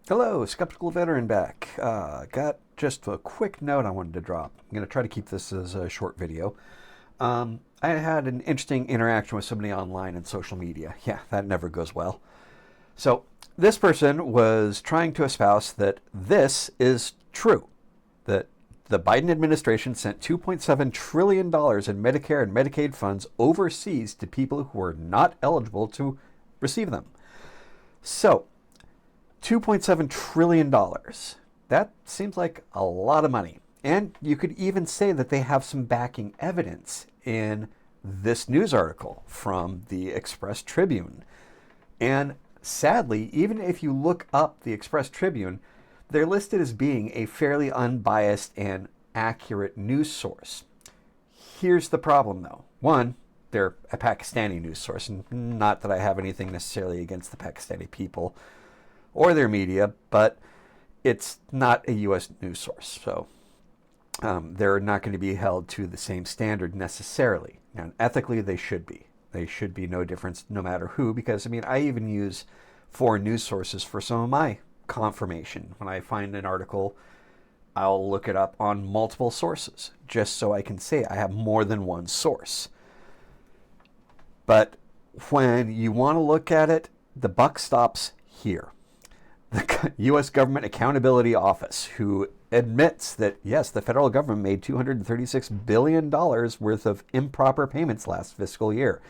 Hello, Skeptical Veteran back. Got just a quick note I wanted to drop. I'm going to try to keep this as a short video. I had an interesting interaction with somebody online and social media. Yeah, that never goes well. So, this person was trying to espouse that this is true, that the Biden administration sent $2.7 trillion in Medicare and Medicaid funds overseas to people who are not eligible to receive them. So, $2.7 trillion. That seems like a lot of money. And you could even say that they have some backing evidence in this news article from the Express Tribune. And sadly, even if you look up the Express Tribune, they're listed as being a fairly unbiased and accurate news source. Here's the problem, though. One, they're a Pakistani news source, and not that I have anything necessarily against the Pakistani people or their media, but it's not a U.S. news source, so they're not going to be held to the same standard necessarily. Now, ethically, they should be. They should be no difference no matter who, because, I even use foreign news sources for some of my confirmation. When I find an article, I'll look it up on multiple sources, just so I can say I have more than one source. But when you want to look at it, the buck stops here. The U.S. Government Accountability Office, who admits that, yes, the federal government made $236 billion worth of improper payments last fiscal year.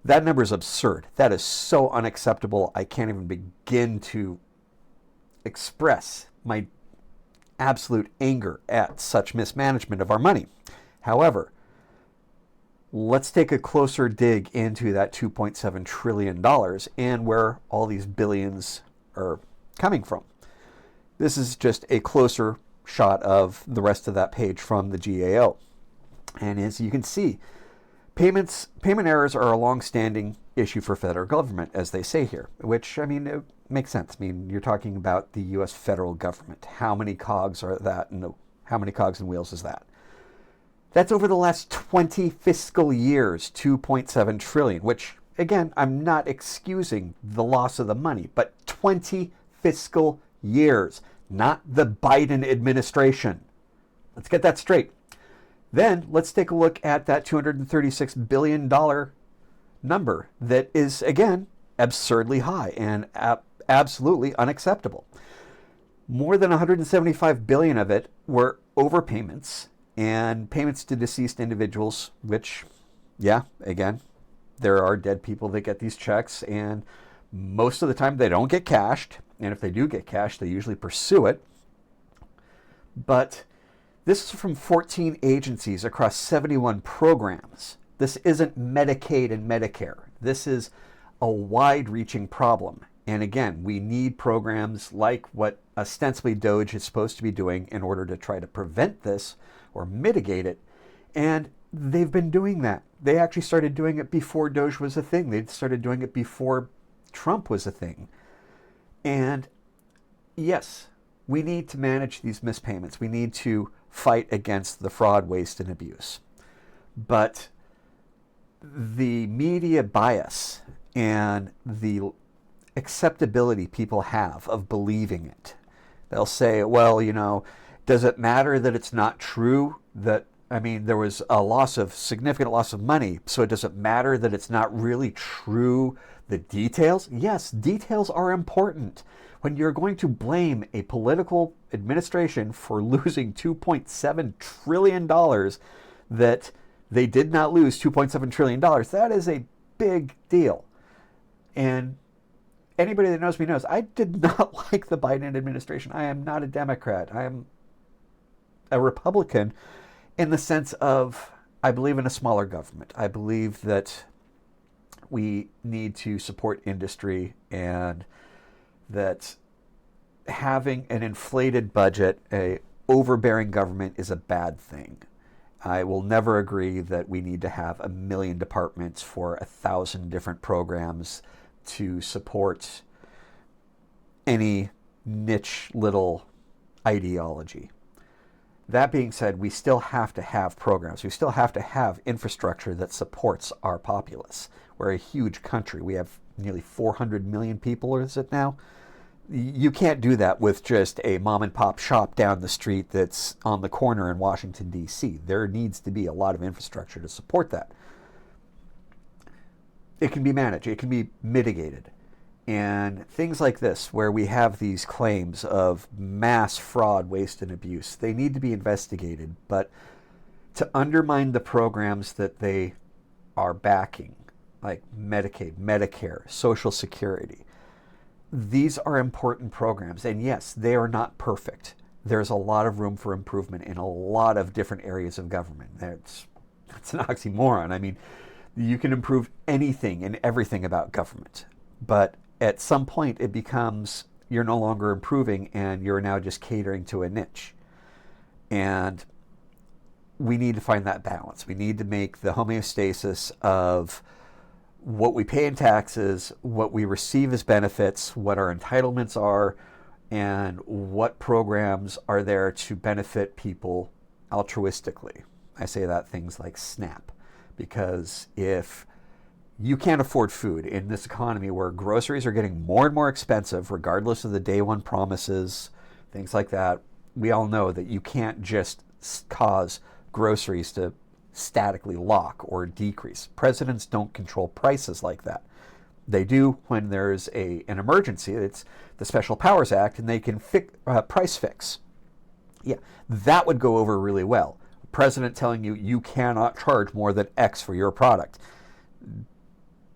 That number is absurd. That is so unacceptable. I can't even begin to express my absolute anger at such mismanagement of our money. However, let's take a closer dig into that $2.7 trillion and where all these billions are coming from. This is just a closer shot of the rest of that page from the GAO. And as you can see, payment errors are a long-standing issue for federal government, as they say here, which, it makes sense. You're talking about the U.S. federal government. How many cogs are that, and how many cogs and wheels is that? That's over the last 20 fiscal years, 2.7 trillion, which, again, I'm not excusing the loss of the money, but 20 fiscal years, not the Biden administration. Let's get that straight. Then let's take a look at that $236 billion number that is, again, absurdly high and absolutely unacceptable. More than $175 billion of it were overpayments and payments to deceased individuals, which, yeah, again, there are dead people that get these checks, and most of the time they don't get cashed, and if they do get cashed, they usually pursue it. But this is from 14 agencies across 71 programs. This isn't Medicaid and Medicare. This is a wide-reaching problem. And again, we need programs like what ostensibly DOGE is supposed to be doing in order to try to prevent this or mitigate it. And they've been doing that. They actually started doing it before DOGE was a thing. They started doing it before Trump was a thing. And yes, we need to manage these mispayments. We need to fight against the fraud, waste, and abuse. But the media bias and the acceptability people have of believing it, they'll say, well, does it matter that it's not true that there was a significant loss of money, so it doesn't matter that it's not really true, the details? Yes, details are important. When you're going to blame a political administration for losing $2.7 trillion that they did not lose $2.7 trillion, that is a big deal. And anybody that knows me knows I did not like the Biden administration. I am not a Democrat. I am a Republican in the sense of I believe in a smaller government. I believe that we need to support industry and that having an inflated budget, a overbearing government is a bad thing. I will never agree that we need to have 1 million departments for 1,000 different programs to support any niche little ideology. That being said, we still have to have programs. We still have to have infrastructure that supports our populace. We're a huge country. We have nearly 400 million people, or is it now? You can't do that with just a mom and pop shop down the street that's on the corner in Washington, D.C. There needs to be a lot of infrastructure to support that. It can be managed, it can be mitigated. And things like this, where we have these claims of mass fraud, waste, and abuse, they need to be investigated. But to undermine the programs that they are backing, like Medicaid, Medicare, Social Security, these are important programs. And yes, they are not perfect. There's a lot of room for improvement in a lot of different areas of government. That's an oxymoron. I mean, you can improve anything and everything about government. But at some point, it becomes you're no longer improving and you're now just catering to a niche. And we need to find that balance. We need to make the homeostasis of what we pay in taxes, what we receive as benefits, what our entitlements are, and what programs are there to benefit people altruistically. I say that things like SNAP, because if you can't afford food in this economy where groceries are getting more and more expensive, regardless of the day one promises, things like that, we all know that you can't just cause groceries to statically lock or decrease. Presidents don't control prices like that. They do when there's an emergency. It's the Special Powers Act, and they can price fix. Yeah, that would go over really well. President telling you you cannot charge more than X for your product.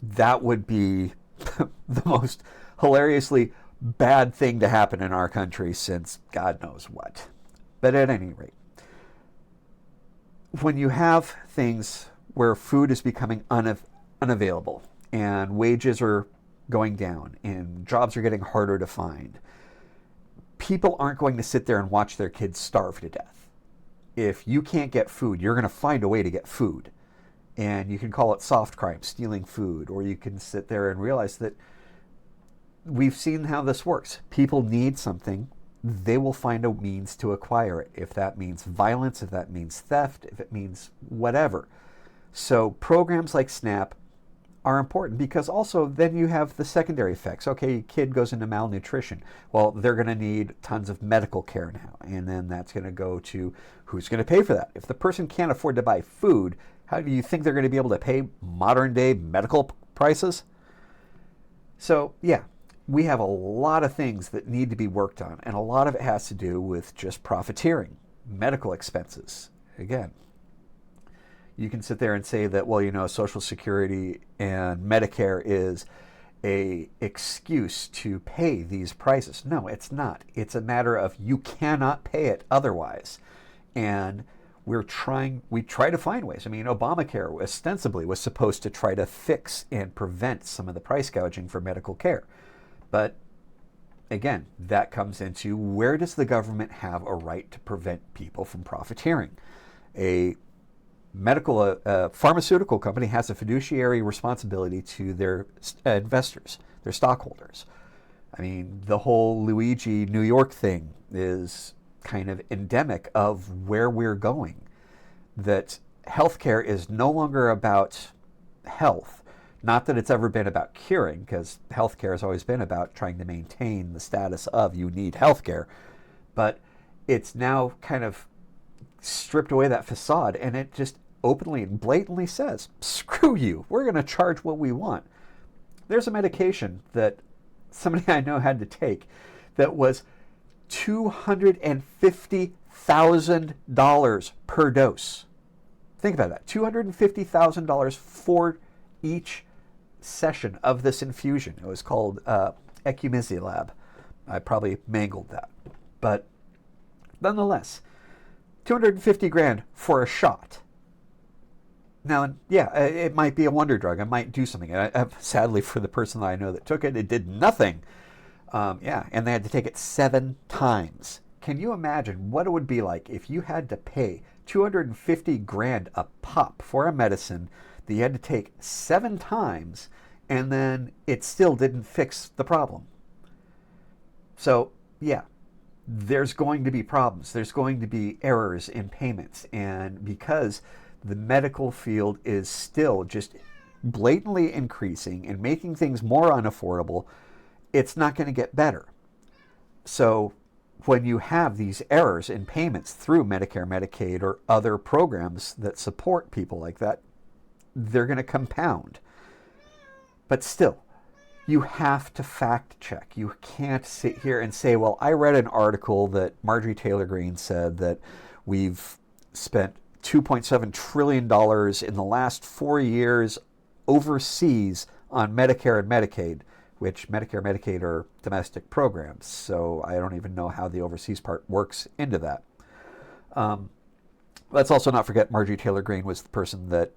That would be the most hilariously bad thing to happen in our country since God knows what. But at any rate, when you have things where food is becoming unavailable and wages are going down and jobs are getting harder to find, people aren't going to sit there and watch their kids starve to death. If you can't get food, you're going to find a way to get food. And you can call it soft crime, stealing food, or you can sit there and realize that we've seen how this works. People need something, they will find a means to acquire it. If that means violence, if that means theft, if it means whatever. So programs like SNAP are important because also then you have the secondary effects. Okay, kid goes into malnutrition. Well, they're going to need tons of medical care now. And then that's going to go to who's going to pay for that. If the person can't afford to buy food, how do you think they're going to be able to pay modern day medical prices? So yeah, we have a lot of things that need to be worked on, and a lot of it has to do with just profiteering, medical expenses. Again, you can sit there and say that, well, you know, Social Security and Medicare is a excuse to pay these prices. No, it's not. It's a matter of you cannot pay it otherwise. And we try to find ways. I mean, Obamacare ostensibly was supposed to try to fix and prevent some of the price gouging for medical care. But again, that comes into where does the government have a right to prevent people from profiteering? A pharmaceutical company has a fiduciary responsibility to their investors, their stockholders. I mean, the whole Luigi, New York thing is kind of endemic of where we're going. That healthcare is no longer about health. Not that it's ever been about curing, because healthcare has always been about trying to maintain the status of you need healthcare. But it's now kind of stripped away that facade, and it just openly and blatantly says, screw you, we're going to charge what we want. There's a medication that somebody I know had to take that was $250,000 per dose. Think about that, $250,000 for each session of this infusion. It was called Ecumizilab. I probably mangled that. But nonetheless, 250 grand for a shot. Now, yeah, it might be a wonder drug. I might do something. Sadly, for the person that I know that took it, it did nothing. And they had to take it 7 times. Can you imagine what it would be like if you had to pay 250 grand a pop for a medicine that you had to take 7 times, and then it still didn't fix the problem? So, yeah, there's going to be problems. There's going to be errors in payments. And because the medical field is still just blatantly increasing and making things more unaffordable, it's not going to get better. So when you have these errors in payments through Medicare, Medicaid, or other programs that support people like that, they're going to compound. But still, you have to fact check. You can't sit here and say, well, I read an article that Marjorie Taylor Greene said that we've spent $2.7 trillion in the last 4 years overseas on Medicare and Medicaid, which Medicare and Medicaid are domestic programs. So I don't even know how the overseas part works into that. Let's also not forget Marjorie Taylor Greene was the person that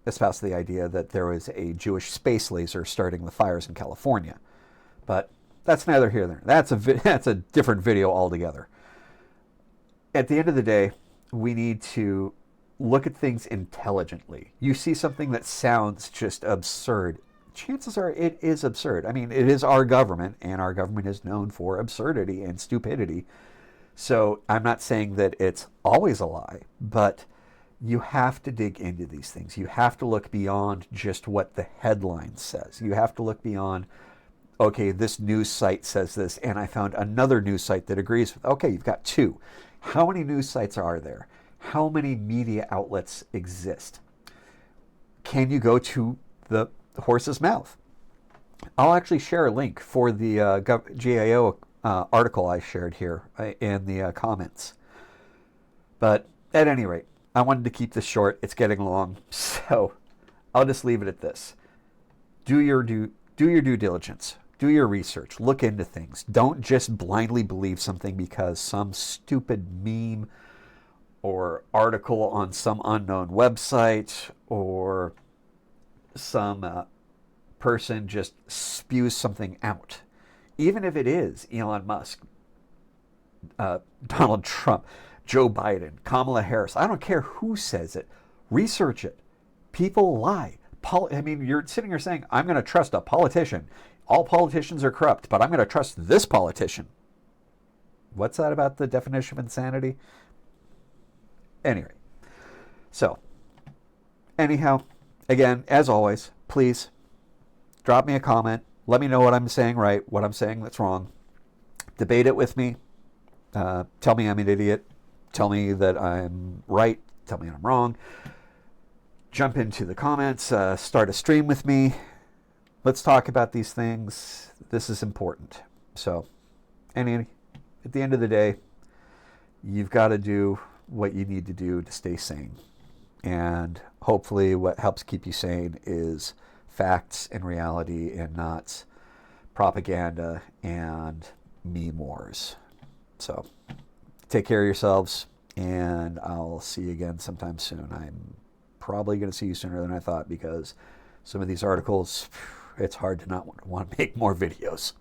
espoused the idea that there was a Jewish space laser starting the fires in California. But that's neither here nor there. That's a different video altogether. At the end of the day, we need to look at things intelligently. You see something that sounds just absurd. Chances are it is absurd. I mean, it is our government, and our government is known for absurdity and stupidity. So I'm not saying that it's always a lie, but you have to dig into these things. You have to look beyond just what the headline says. You have to look beyond, okay, this news site says this, and I found another news site that agrees with. Okay, you've got two. How many news sites are there? How many media outlets exist? Can you go to the horse's mouth? I'll actually share a link for the GAO article I shared here in the comments. But at any rate, I wanted to keep this short. It's getting long, so I'll just leave it at this. Do your due diligence. Do your research. Look into things. Don't just blindly believe something because some stupid meme or article on some unknown website or some person just spews something out. Even if it is Elon Musk, Donald Trump, Joe Biden, Kamala Harris, I don't care who says it. Research it. People lie. I mean, you're sitting here saying, I'm going to trust a politician. All politicians are corrupt, but I'm going to trust this politician. What's that about the definition of insanity? Anyway, so anyhow, again, as always, please drop me a comment. Let me know what I'm saying right, what I'm saying that's wrong. Debate it with me. Tell me I'm an idiot. Tell me that I'm right. Tell me I'm wrong. Jump into the comments. Start a stream with me. Let's talk about these things. This is important. So, at the end of the day, you've got to do what you need to do to stay sane. And hopefully what helps keep you sane is facts and reality and not propaganda and meme wars. So, take care of yourselves, and I'll see you again sometime soon. I'm probably going to see you sooner than I thought because some of these articles, it's hard to not want to make more videos.